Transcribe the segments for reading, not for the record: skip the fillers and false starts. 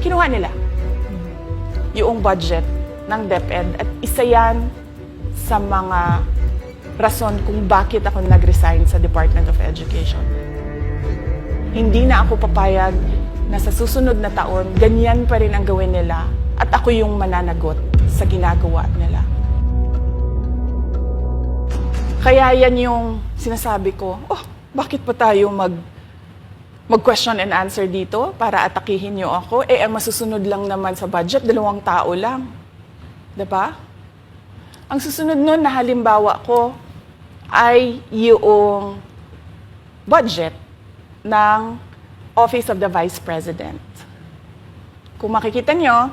kinuha nila yung budget ng DepEd at isa yan sa mga rason kung bakit ako nag-resign sa Department of Education. Hindi na ako papayag na sa susunod na taon, ganyan pa rin ang gawin nila at ako yung mananagot sa ginagawa nila. Kaya yan yung sinasabi ko, bakit pa tayo mag-question and answer dito para atakihin niyo ako? Ang masusunod lang naman sa budget, 2 tao lang. Diba? Ang susunod nun na halimbawa ko ay yung budget ng Office of the Vice President. Kung makikita nyo,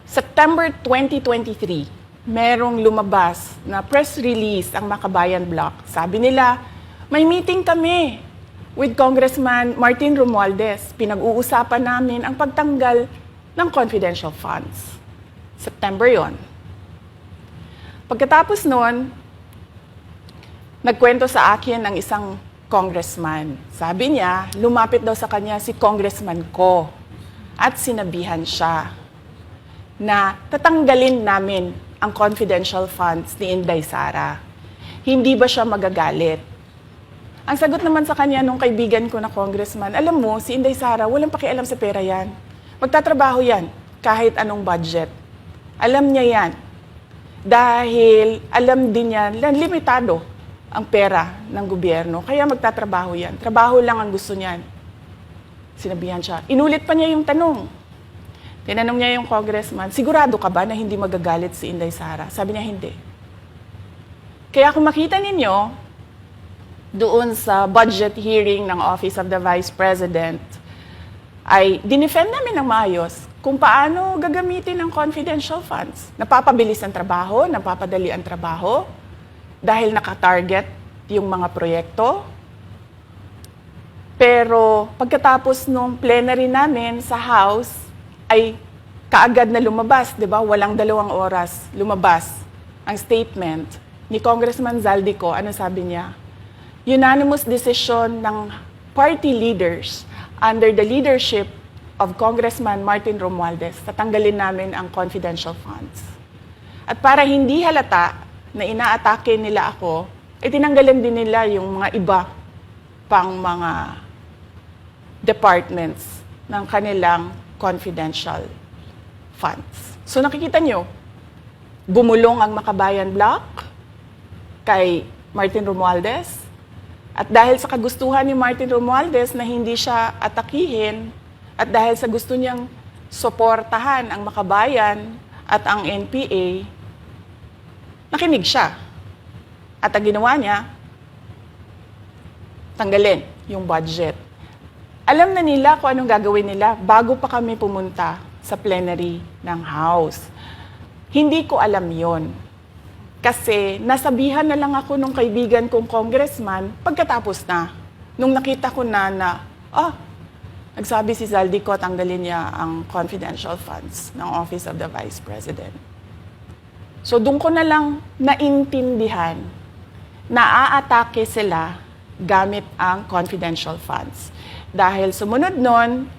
September 2023, merong lumabas na press release ang Makabayan Bloc. Sabi nila, may meeting kami with Congressman Martin Romualdez. Pinag-uusapan namin ang pagtanggal ng confidential funds. September yon. Pagkatapos nun, nagkwento sa akin ng isang congressman. Sabi niya, lumapit daw sa kanya si congressman ko at sinabihan siya na tatanggalin namin ang confidential funds ni Inday Sara. Hindi ba siya magagalit? Ang sagot naman sa kanya nung kaibigan ko na congressman, alam mo, si Inday Sara, walang pakialam sa pera yan. Magtatrabaho yan kahit anong budget. Alam niya yan. Dahil alam din niya na limitado ang pera ng gobyerno. Kaya magtatrabaho yan. Trabaho lang ang gusto niyan. Sinabihan siya. Inulit pa niya yung tanong. Tinanong niya yung congressman, sigurado ka ba na hindi magagalit si Inday Sara? Sabi niya, hindi. Kaya kung makita ninyo, doon sa budget hearing ng Office of the Vice President, ay dinefend namin ng maayos kung paano gagamitin ang confidential funds. Napapabilis ang trabaho, napapadali ang trabaho, dahil nakatarget yung mga proyekto. Pero pagkatapos nung plenary namin sa House, ay kaagad na lumabas, di ba? Walang 2 oras lumabas ang statement ni Congressman Zaldico. Ano sabi niya? Unanimous decision ng party leaders under the leadership of Congressman Martin Romualdez, tatanggalin namin ang confidential funds. At para hindi halata na inaatake nila ako, tinanggalan din nila yung mga iba pang mga departments ng kanilang confidential funds. So nakikita nyo, bumulong ang Makabayan Bloc kay Martin Romualdez. At dahil sa kagustuhan ni Martin Romualdez na hindi siya atakihin, at dahil sa gusto niyang suportahan ang Makabayan at ang NPA, nakinig siya. At ang ginawa niya, tanggalin yung budget. Alam na nila kung anong gagawin nila bago pa kami pumunta sa plenary ng House. Hindi ko alam yon. Kasi nasabihan na lang ako nung kaibigan kong congressman pagkatapos na. Nung nakita ko na nagsabi si Zaldico, tanggalin niya ang confidential funds ng Office of the Vice President. So doon ko na lang naintindihan na aatake sila gamit ang confidential funds. Dahil sumunod nun,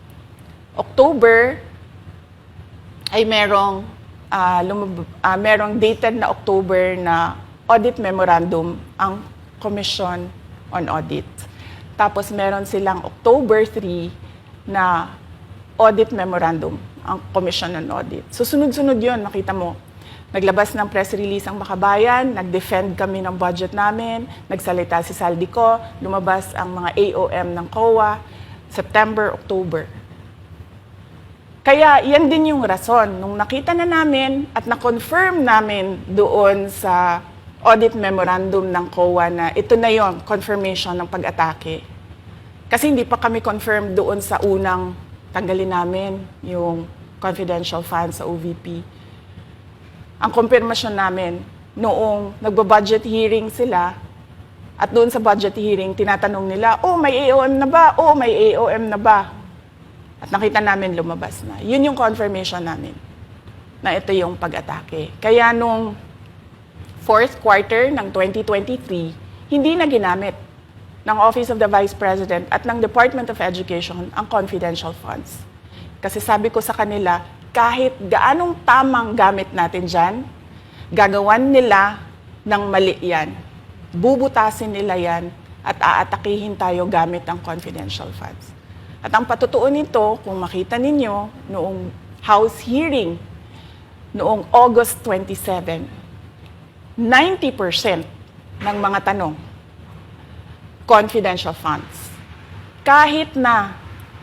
October, ay merong dated na October na audit memorandum ang Commission on Audit. Tapos meron silang October 3 na audit memorandum ang Commission on Audit. So sunod-sunod yun, makita mo. Naglabas ng press release ang Makabayan, nag-defend kami ng budget namin, nagsalita si Zaldico, lumabas ang mga AOM ng COA, September, October. Kaya yan din yung rason. Nung nakita na namin at na-confirm namin doon sa audit memorandum ng COA na ito na yon, confirmation ng pag-atake. Kasi hindi pa kami confirm doon sa unang tanggalin namin yung confidential funds sa OVP. Ang confirmation namin, noong nagba-budget hearing sila, at doon sa budget hearing, tinatanong nila, may AOM na ba? May AOM na ba? At nakita namin lumabas na. Yun yung confirmation namin na ito yung pag-atake. Kaya nung 4th quarter ng 2023, hindi na ginamit ng Office of the Vice President at ng Department of Education ang confidential funds. Kasi sabi ko sa kanila, kahit gaanong tamang gamit natin dyan, gagawan nila ng mali yan. Bubutasin nila yan at aatakihin tayo gamit ang confidential funds. At ang patutuo nito, kung makita ninyo, noong House hearing, noong August 27, 90% ng mga tanong, confidential funds. Kahit na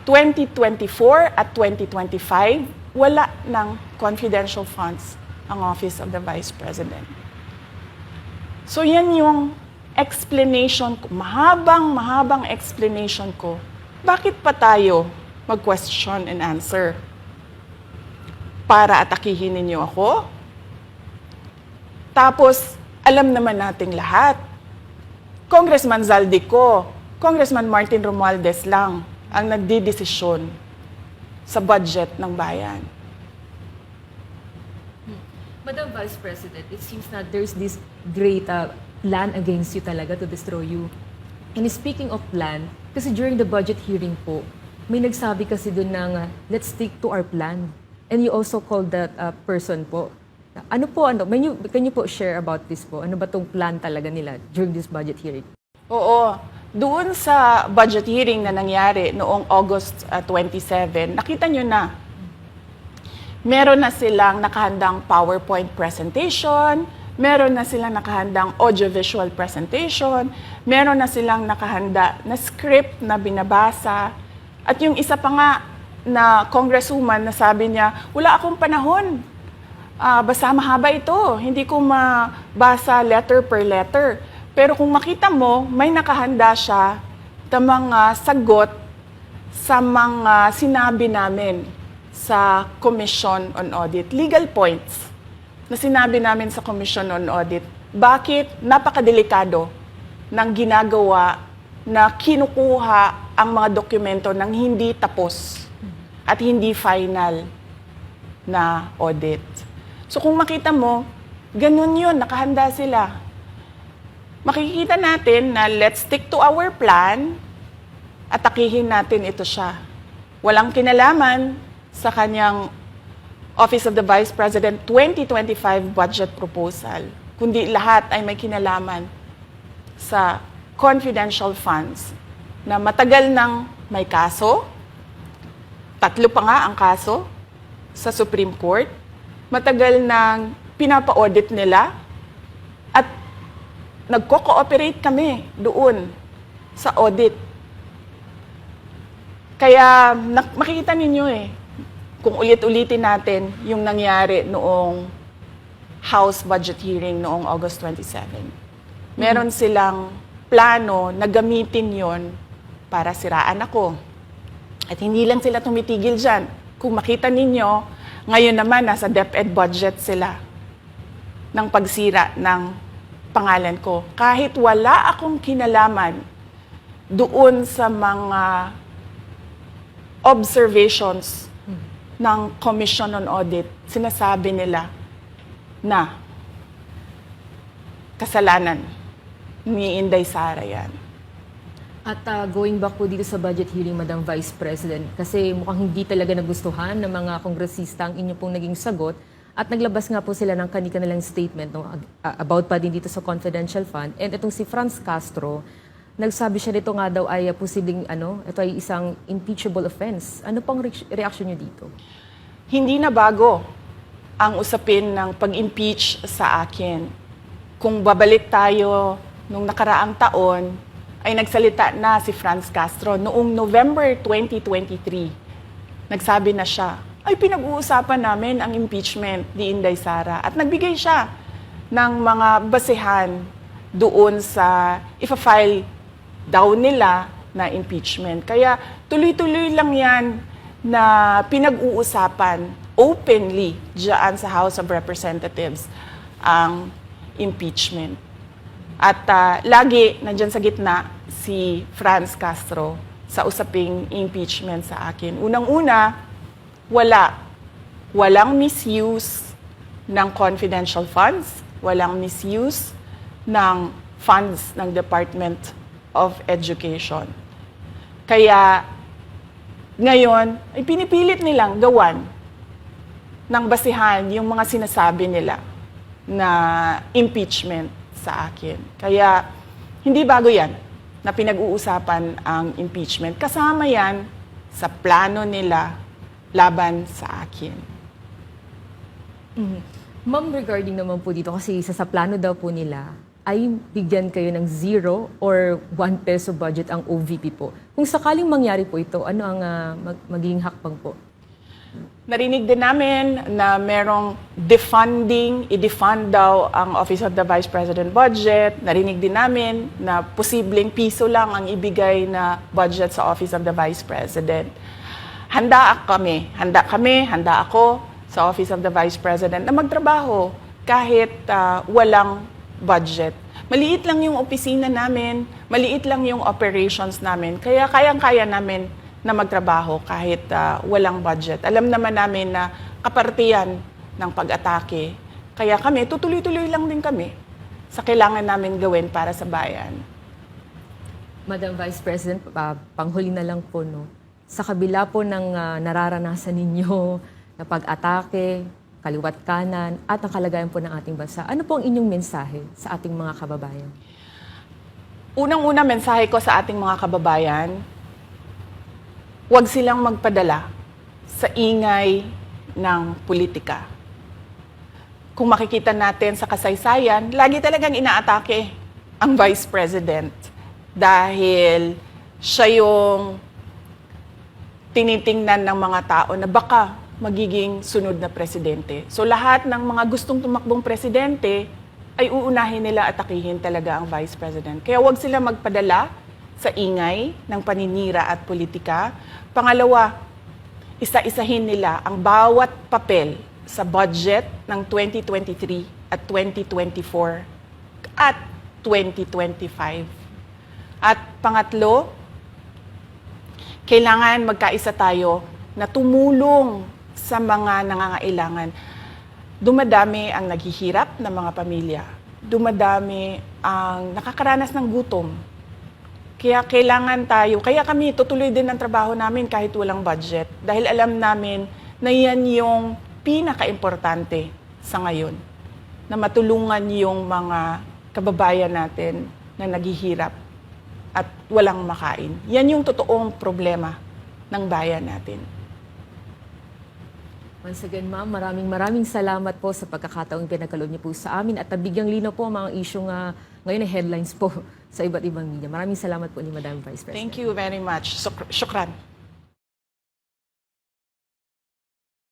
2024 at 2025, wala ng confidential funds ang Office of the Vice President. So yan yung explanation ko, mahabang explanation ko, bakit pa tayo mag-question and answer? Para atakihin ninyo ako? Tapos, alam naman nating lahat, Congressman Zaldico, Congressman Martin Romualdez lang ang nagdidesisyon sa budget ng bayan. Madam Vice President, it seems that there's this great plan against you talaga to destroy you. And speaking of plan, kasi during the budget hearing po, may nagsabi kasi doon ng let's stick to our plan. And you also called that person po. Ano po, can you po share about this po? Ano ba tong plan talaga nila during this budget hearing? Oo. Doon sa budget hearing na nangyari noong August 27, nakita nyo na, meron na silang nakahandang PowerPoint presentation, meron na silang nakahandang audiovisual presentation, meron na silang nakahanda na script na binabasa, at yung isa pa nga na congresswoman na sabi niya, wala akong panahon, basta mahaba ito, hindi ko mabasa letter per letter. Pero kung makita mo, may nakahanda siya na mga sagot sa mga sinabi namin sa Commission on Audit. Legal points na sinabi namin sa Commission on Audit. Bakit napakadelikado ng ginagawa na kinukuha ang mga dokumento ng hindi tapos at hindi final na audit. So kung makita mo, ganun yun, nakahanda sila. Makikita natin na let's stick to our plan, atakihin natin ito siya. Walang kinalaman sa kanyang Office of the Vice President 2025 budget proposal, kundi lahat ay may kinalaman sa confidential funds na matagal nang may kaso, 3 pa nga ang kaso sa Supreme Court, matagal nang pinapa-audit nila, at nagko-cooperate kami doon sa audit. Kaya makikita ninyo kung ulit-ulitin natin yung nangyari noong House budget hearing noong August 27. Meron silang plano na gamitin yon para siraan ako. At hindi lang sila tumitigil dyan. Kung makita ninyo, ngayon naman nasa DepEd budget sila ng pagsira ng pangalan ko. Kahit wala akong kinalaman doon sa mga observations ng Commission on Audit, sinasabi nila na kasalanan ni Inday Sara yan. At going back po dito sa budget hearing, Madam Vice President, kasi mukhang hindi talaga nagustuhan ng mga kongresista ang inyo pong naging sagot. At naglabas nga po sila ng kanilang statement about pa din dito sa confidential fund. And itong si Franz Castro, nagsabi siya dito nga daw ay posibleng ito ay isang impeachable offense. Ano pang reaction niyo dito? Hindi na bago ang usapin ng pag-impeach sa akin. Kung babalik tayo nung nakaraang taon, ay nagsalita na si Franz Castro noong November 2023. Nagsabi na siya, ay pinag-uusapan namin ang impeachment ni Inday Sara. At nagbigay siya ng mga basehan doon sa ifa-file daw nila na impeachment. Kaya tuloy-tuloy lang yan na pinag-uusapan openly diyan sa House of Representatives ang impeachment. At lagi nandyan sa gitna si Franz Castro sa usaping impeachment sa akin. Unang-una, walang misuse ng confidential funds, walang misuse ng funds ng Department of Education. Kaya ngayon ay pinipilit nilang gawan ng basihan yung mga sinasabi nila na impeachment sa akin. Kaya hindi bago yan na pinag-uusapan ang impeachment. Kasama yan sa plano nila laban sa akin. Ma'am, regarding naman po dito, kasi isa sa plano daw po nila ay bigyan kayo ng 0 or 1 peso budget ang OVP po. Kung sakaling mangyari po ito, ano ang magiging hakbang po? Narinig din namin na merong defunding, i-defund daw ang Office of the Vice President budget. Narinig din namin na posibleng piso lang ang ibigay na budget sa Office of the Vice President. Handa ako sa Office of the Vice President na magtrabaho kahit walang budget. Maliit lang yung opisina namin, maliit lang yung operations namin, kaya kayang-kaya namin na magtrabaho kahit walang budget. Alam naman namin na kapartiyan ng pag-atake. Kaya kami, tutuloy-tuloy lang din kami sa kailangan namin gawin para sa bayan. Madam Vice President, panghuli na lang po, no? Sa kabila po ng nararanasan ninyo na pag-atake, kaliwat kanan, at ang kalagayan po ng ating bansa, ano po ang inyong mensahe sa ating mga kababayan? Unang-una mensahe ko sa ating mga kababayan, huwag silang magpadala sa ingay ng politika. Kung makikita natin sa kasaysayan, lagi talagang inaatake ang Vice President dahil siya yung tinitingnan ng mga tao na baka magiging sunod na presidente. So lahat ng mga gustong tumakbong presidente ay uunahin nila atakihin talaga ang Vice President. Kaya huwag sila magpadala sa ingay ng paninira at politika. Pangalawa, isa-isahin nila ang bawat papel sa budget ng 2023 at 2024 at 2025. At pangatlo, kailangan magkaisa tayo na tumulong sa mga nangangailangan. Dumadami ang naghihirap na mga pamilya. Dumadami ang nakakaranas ng gutom. Kaya kailangan tayo, kaya kami tutuloy din ang trabaho namin kahit walang budget. Dahil alam namin na yan yung pinaka-importante sa ngayon. Na matulungan yung mga kababayan natin na naghihirap at walang makain. Yan yung totoong problema ng bayan natin. Once again, ma'am, maraming salamat po sa pagkakataong pinagkaloob niyo po sa amin at nabigyang linaw po ang mga issue nga ngayon ay headlines po sa iba't ibang media. Maraming salamat po ni Madam Vice President. Thank you very much. Shukran.